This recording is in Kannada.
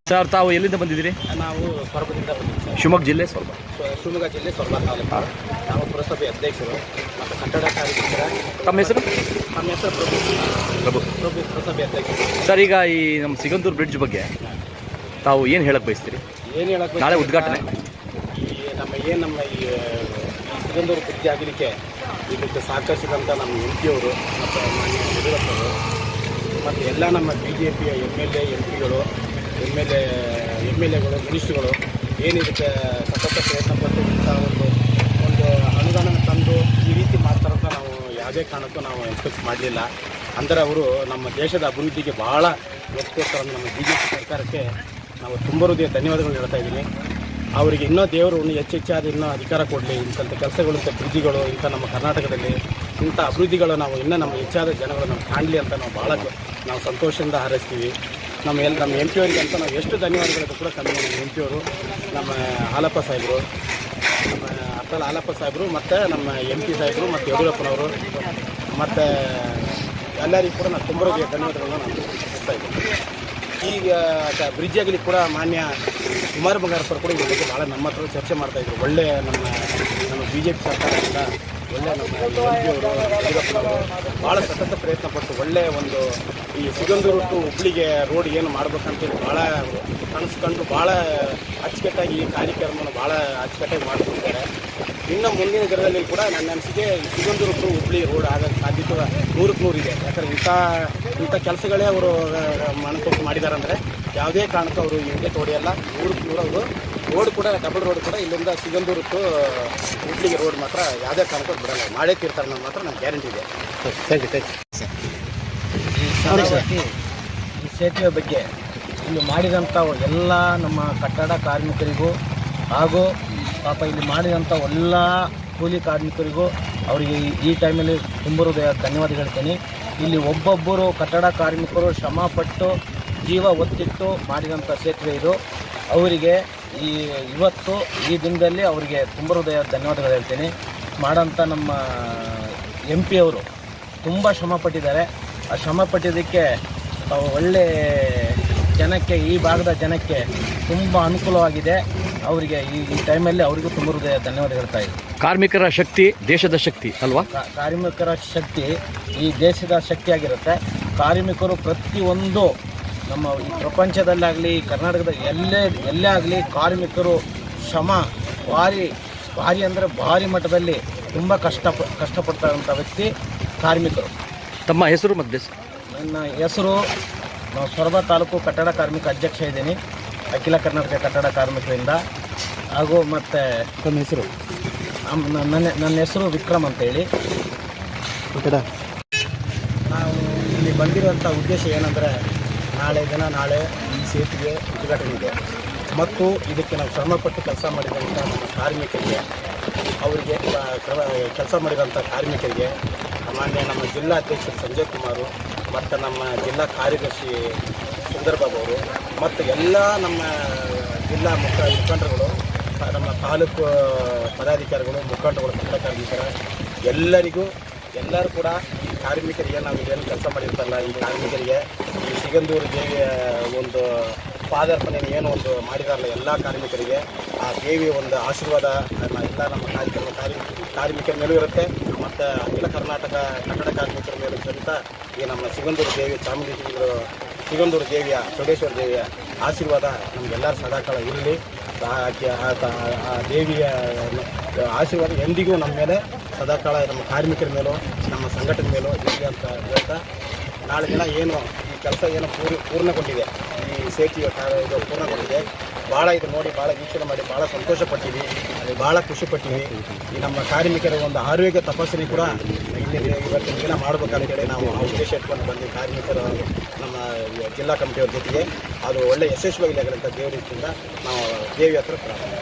ಸರ್, ತಾವು ಎಲ್ಲಿಂದ ಬಂದಿದ್ದೀರಿ? ನಾವು ಸೊರಬದಿಂದ ಬಂದಿದ್ದೀವಿ ಸರ್. ಶಿವಮೊಗ್ಗ ಜಿಲ್ಲೆ ಸ್ವಲ್ಪ ಶಿವಮೊಗ್ಗ ಜಿಲ್ಲೆ ಸೊರಬ ತಾಲೂಕು. ನಾವು ಪುರಸಭೆ ಅಧ್ಯಕ್ಷರು ಮತ್ತು ಕಟ್ಟಡ ಕಾರ್ಮಿಕರ. ತಮ್ಮ ಹೆಸರು? ನಮ್ಮ ಹೆಸರು ಪ್ರಭು. ಪುರಸಭೆ ಅಧ್ಯಕ್ಷರು. ಸರ್, ಈಗ ಈ ನಮ್ಮ ಸಿಗಂದೂರು ಬ್ರಿಡ್ಜ್ ಬಗ್ಗೆ ತಾವು ಏನು ಹೇಳಕ್ಕೆ ಬಯಸ್ತೀರಿ? ಏನು ಹೇಳಕ್ಕೆ ನಾಳೆ ಉದ್ಘಾಟನೆ ನಮ್ಮ ಈ ಸಿಗಂದೂರು ಬ್ರಿಡ್ಜ್ ಆಗಲಿಕ್ಕೆ ಇದಕ್ಕೆ ಸಹಕರಿಸಿದಂಥ ನಮ್ಮ MP ಅವರು ಮತ್ತು ಮಾನ್ಯ ಯಡಿಯೂರಪ್ಪರು ಮತ್ತು ಎಲ್ಲ ನಮ್ಮ BJPಯ MLA MP ಗಳು MLAಗಳು ಮಿನಿಸ್ಟ್ರುಗಳು ಏನು ಇದಕ್ಕೆ ಸತತ ಪ್ರಯತ್ನ ಪಟ್ಟು ಒಂದು ಅನುದಾನ ತಂದು ಈ ರೀತಿ ಮಾಡ್ತಾರಂತ ನಾವು ಯಾವುದೇ ಕಾರಣಕ್ಕೂ ನಾವು ಎಕ್ಸ್ಪೆಕ್ಟ್ ಮಾಡಲಿಲ್ಲ. ಅಂದರೆ ಅವರು ನಮ್ಮ ದೇಶದ ಅಭಿವೃದ್ಧಿಗೆ ಭಾಳ ಒತ್ತು ನಮ್ಮ BJP ಸರ್ಕಾರಕ್ಕೆ ನಾವು ತುಂಬ ಹೃದಯ ಧನ್ಯವಾದಗಳು ಹೇಳ್ತಾ ಇದ್ದೀನಿ. ಅವರಿಗೆ ಇನ್ನೂ ದೇವರು ಹೆಚ್ಚಾದ ಇನ್ನೂ ಅಧಿಕಾರ ಕೊಡಲಿ. ಇಂಥ ಕೆಲಸಗಳು, ಇಂಥ ಬ್ರಿಡ್ಜಿಗಳು, ಇಂಥ ನಮ್ಮ ಕರ್ನಾಟಕದಲ್ಲಿ ಇಂಥ ಅಭಿವೃದ್ಧಿಗಳು ನಾವು ಇನ್ನೂ ನಮ್ಮ ಹೆಚ್ಚಾದ ಜನಗಳು ನಾವು ಕಾಣಲಿ ಅಂತ ನಾವು ಭಾಳ ನಾವು ಸಂತೋಷದಿಂದ ಹಾರೈಸ್ತೀವಿ. ನಮ್ಮ MP ಅವರಿಗೆ ಅಂತ ನಾವು ಎಷ್ಟು ಧನ್ಯವಾದಗಳು ಕೂಡ ಕಮ್ಮಿ. ನಮ್ಮ MP ಅವರು, ನಮ್ಮ ಹಾಲಪ್ಪ ಸಾಹೇಬರು, ನಮ್ಮ ಅತ್ತಲ ಹಾಲಪ್ಪ ಸಾಹೇಬರು ಮತ್ತು ನಮ್ಮ MP ಸಾಹೇಬರು ಮತ್ತು ಯಡಿಯೂರಪ್ಪನವರು ಮತ್ತು ಎಲ್ಲರಿಗೂ ಕೂಡ ನಾವು ತುಂಬ ಧನ್ಯವಾದಗಳನ್ನು ನಾನು ತಿಳಿಸ್ತಾ ಇದ್ದೀನಿ. ಈಗ ಬ್ರಿಡ್ಜ್ ಆಗಲಿ ಕೂಡ ಮಾನ್ಯ ಕುಮಾರ್ ಬಂಗಾರಪ್ಪರು ಕೂಡ ಇದ್ರ ಬಗ್ಗೆ ಭಾಳ ನಮ್ಮ ಹತ್ರ ಚರ್ಚೆ ಮಾಡ್ತಾಯಿದ್ರು. ಒಳ್ಳೆ ನಮ್ಮ BJP ಸರ್ಕಾರದಿಂದ ಒಳ್ಳೆ ನಮ್ಮ MP ಅವರು, ಯಡಿಯೂರಪ್ಪನವರು ಭಾಳ ಸತತ ಪ್ರಯತ್ನ ಪಟ್ಟು ಒಳ್ಳೆಯ ಒಂದು ಈ ಸಿಗಂದೂರು ಟು ಹುಬ್ಳಿಗೆ ರೋಡ್ ಏನು ಮಾಡ್ಬೇಕಂತೇಳಿ ಭಾಳ ಕನಸ್ಕೊಂಡು ಭಾಳ ಅಚ್ಚುಕಟ್ಟಾಗಿ ಈ ಕಾರ್ಯಕ್ರಮವನ್ನು ಭಾಳ ಅಚ್ಚುಕಟ್ಟಾಗಿ ಮಾಡ್ತಿದ್ದಾರೆ. ಇನ್ನು ಮುಂದಿನ ದಿನದಲ್ಲಿ ಕೂಡ ನನ್ನ ಅನಿಸಿಕೆ ಸಿಗಂದೂರು ಟು ಹುಬ್ಳಿ ರೋಡ್ ಆಗೋಕ್ಕೆ ಸಾಧ್ಯತೆ 100ಕ್ಕೆ 100 ಇದೆ. ಯಾಕಂದರೆ ಇಂಥ ಕೆಲಸಗಳೇ ಅವರು ಮನಕೊಟ್ಟು ಮಾಡಿದಾರಂದರೆ ಯಾವುದೇ ಕಾರಣಕ್ಕೂ ಅವರು ಹಿಂದೆ ತೋಡಿಯಲ್ಲ. 100ಕ್ಕೆ 100 ಅವರು ರೋಡ್ ಕೂಡ ಡಬಲ್ ರೋಡ್ ಕೂಡ ಇಲ್ಲಿಂದ ಸಿಗಂದೂರು ಟು ಹುಬ್ಳಿಗೆ ರೋಡ್ ಮಾತ್ರ ಯಾವುದೇ ಕಾರಣಕ್ಕೂ ಬಿಡಲ್ಲ, ಮಾಡೇ ತೀರ್ತಾರೆ ಅನ್ನೋದು ಮಾತ್ರ ನಮ್ಗೆ ಗ್ಯಾರಂಟಿ ಇದೆ. Thank you. ಈ ಸೇತುವೆ ಬಗ್ಗೆ ಇಲ್ಲಿ ಮಾಡಿದಂಥ ಎಲ್ಲ ನಮ್ಮ ಕಟ್ಟಡ ಕಾರ್ಮಿಕರಿಗೂ ಹಾಗೂ ಪಾಪ ಇಲ್ಲಿ ಮಾಡಿದಂಥ ಎಲ್ಲ ಕೂಲಿ ಕಾರ್ಮಿಕರಿಗೂ ಅವರಿಗೆ ಈ ಟೈಮಲ್ಲಿ ತುಂಬ ಹೃದಯ ಧನ್ಯವಾದ ಹೇಳ್ತೀನಿ. ಇಲ್ಲಿ ಒಬ್ಬೊಬ್ಬರು ಕಟ್ಟಡ ಕಾರ್ಮಿಕರು ಶ್ರಮಪಟ್ಟು ಜೀವ ಒತ್ತಿಟ್ಟು ಮಾಡಿದಂಥ ಸೇತುವೆ ಇದು. ಅವರಿಗೆ ಇವತ್ತು ಈ ದಿನದಲ್ಲಿ ಅವರಿಗೆ ತುಂಬ ಹೃದಯ ಧನ್ಯವಾದಗಳು ಹೇಳ್ತೀನಿ. ಮಾಡೋಂಥ ನಮ್ಮ MP ಅವರು ತುಂಬ ಶ್ರಮಪಟ್ಟಿದ್ದಾರೆ. ಆ ಶ್ರಮಪಟ್ಟಿದ್ದಕ್ಕೆ ಒಳ್ಳೆ ಜನಕ್ಕೆ, ಈ ಭಾಗದ ಜನಕ್ಕೆ ತುಂಬ ಅನುಕೂಲವಾಗಿದೆ. ಅವರಿಗೆ ಈ ಟೈಮಲ್ಲಿ ಅವರಿಗೂ ತುಂಬ ಹೃದಯ ಧನ್ಯವಾದ ಹೇಳ್ತಾ ಇದ್ದೀನಿ. ಕಾರ್ಮಿಕರ ಶಕ್ತಿ ದೇಶದ ಶಕ್ತಿ ಅಲ್ವಾ? ಕಾರ್ಮಿಕರ ಶಕ್ತಿ ಈ ದೇಶದ ಶಕ್ತಿಯಾಗಿರುತ್ತೆ. ಕಾರ್ಮಿಕರು ಪ್ರತಿಯೊಂದು ನಮ್ಮ ಈ ಪ್ರಪಂಚದಲ್ಲಾಗಲಿ ಕರ್ನಾಟಕದ ಎಲ್ಲೇ ಆಗಲಿ ಕಾರ್ಮಿಕರು ಶ್ರಮ ಭಾರಿ ಅಂದರೆ ಭಾರಿ ಮಟ್ಟದಲ್ಲಿ ತುಂಬ ಕಷ್ಟಪಡ್ತಾರಂಥ ವ್ಯಕ್ತಿ ಕಾರ್ಮಿಕರು. ತಮ್ಮ ಹೆಸರು ಮತ್ತು ನನ್ನ ಹೆಸರು ಸೊರಬ ತಾಲೂಕು ಕಟ್ಟಡ ಕಾರ್ಮಿಕ ಅಧ್ಯಕ್ಷ ಇದ್ದೀನಿ, ಅಖಿಲ ಕರ್ನಾಟಕ ಕಟ್ಟಡ ಕಾರ್ಮಿಕರಿಂದ. ಹಾಗೂ ಮತ್ತು ತಮ್ಮ ಹೆಸರು? ನನ್ನ ಹೆಸರು ವಿಕ್ರಮ್ ಅಂತೇಳಿ. ನಾವು ಇಲ್ಲಿ ಬಂದಿರುವಂಥ ಉದ್ದೇಶ ಏನಂದರೆ ನಾಳೆ ಈ ಸೇತುವೆ ಉದ್ಘಾಟನೆ ಇದೆ ಮತ್ತು ಇದಕ್ಕೆ ನಾವು ಶ್ರಮಪಟ್ಟು ಕೆಲಸ ಮಾಡಿದಂಥ ನಮ್ಮ ಕಾರ್ಮಿಕರಿಗೆ, ಅವರಿಗೆ ಕೆಲಸ ಮಾಡಿದಂಥ ಕಾರ್ಮಿಕರಿಗೆ ಮಾನ್ಯ ನಮ್ಮ ಜಿಲ್ಲಾ ಅಧ್ಯಕ್ಷರು ಸಂಜಯ್ ಕುಮಾರು ಮತ್ತು ನಮ್ಮ ಜಿಲ್ಲಾ ಕಾರ್ಯದರ್ಶಿ ಸುಂದರ್ ಬಾಬು ಅವರು ಮತ್ತು ಎಲ್ಲ ನಮ್ಮ ಜಿಲ್ಲಾ ಮುಖಂಡರುಗಳು, ನಮ್ಮ ತಾಲೂಕು ಪದಾಧಿಕಾರಿಗಳು, ಮುಖಂಡರುಗಳು, ಕಟ್ಟಡ ಕಾರ್ಮಿಕರ ಎಲ್ಲರೂ ಕೂಡ ಈ ಕಾರ್ಮಿಕರಿಗೆ ನಾವು ಇದೇನು ಕೆಲಸ ಮಾಡಿರ್ತಲ್ಲ ಈ ಕಾರ್ಮಿಕರಿಗೆ ಈ ಸಿಗಂದೂರು ದೇವಿಯ ಒಂದು ಪಾದಾರ್ಪಣೆ ಏನು ಒಂದು ಮಾಡಿದಾರಲ್ಲ ಎಲ್ಲ ಕಾರ್ಮಿಕರಿಗೆ ಆ ದೇವಿಯ ಒಂದು ಆಶೀರ್ವಾದ ಎಲ್ಲ ನಮ್ಮ ಕಾರ್ಮಿಕರ ಮೇಲೂ ಇರುತ್ತೆ ಮತ್ತು ಅಖಿಲ ಕರ್ನಾಟಕ ಕಟ್ಟಡ ಕಾರ್ಮಿಕರ ಮೇಲೂ ಸಹಿತ ಈ ನಮ್ಮ ಸಿಗಂದೂರು ದೇವಿ ಸಿಗಂದೂರು ದೇವಿಯ ಚೌಡೇಶ್ವರ ದೇವಿಯ ಆಶೀರ್ವಾದ ನಮಗೆಲ್ಲರ ಸದಾಕಾಲ ಇರಲಿ. ಆ ದೇವಿಯ ಆಶೀರ್ವಾದ ಎಂದಿಗೂ ನಮ್ಮ ಮೇಲೆ ಸದಾಕಾಲ ನಮ್ಮ ಕಾರ್ಮಿಕರ ಮೇಲೂ ನಮ್ಮ ಸಂಘಟನೆ ಮೇಲೂ ಇರಲಿ ಅಂತ ಹೇಳ್ತಾ, ನಾಳೆ ದಿನ ಏನು ಈ ಕೆಲಸ ಏನು ಪೂರ್ಣಗೊಂಡಿದೆ, ಈ ಸೇತುವೆ ಇದು ಪೂರ್ಣಗೊಂಡಿದೆ. ಭಾಳ ಇದು ನೋಡಿ ಭಾಳ ವೀಕ್ಷಣೆ ಮಾಡಿ ಭಾಳ ಸಂತೋಷಪಟ್ಟಿವಿ, ಭಾಳ ಖುಷಿಪಟ್ಟಿವಿ. ಈ ನಮ್ಮ ಕಾರ್ಮಿಕರ ಒಂದು ಆರೋಗ್ಯ ತಪಾಸಣೆ ಕೂಡ ಇಲ್ಲಿ ಇವತ್ತಿನ ದಿನ ಮಾಡಬೇಕಂತೇಳಿ ನಾವು ಉದ್ದೇಶ ಇಟ್ಕೊಂಡು ಬಂದು ಕಾರ್ಮಿಕರು ನಮ್ಮ ಜಿಲ್ಲಾ ಕಮಿಟಿಯವ್ರ ಜೊತೆಗೆ ಅದು ಒಳ್ಳೆ ಯಶಸ್ವಿಯಾಗಲಿ ಅಂತ ದೇವರಿಂದ ನಾವು ದೇವಿ ಹತ್ರ ಪ್ರಾರ್ಥನೆ.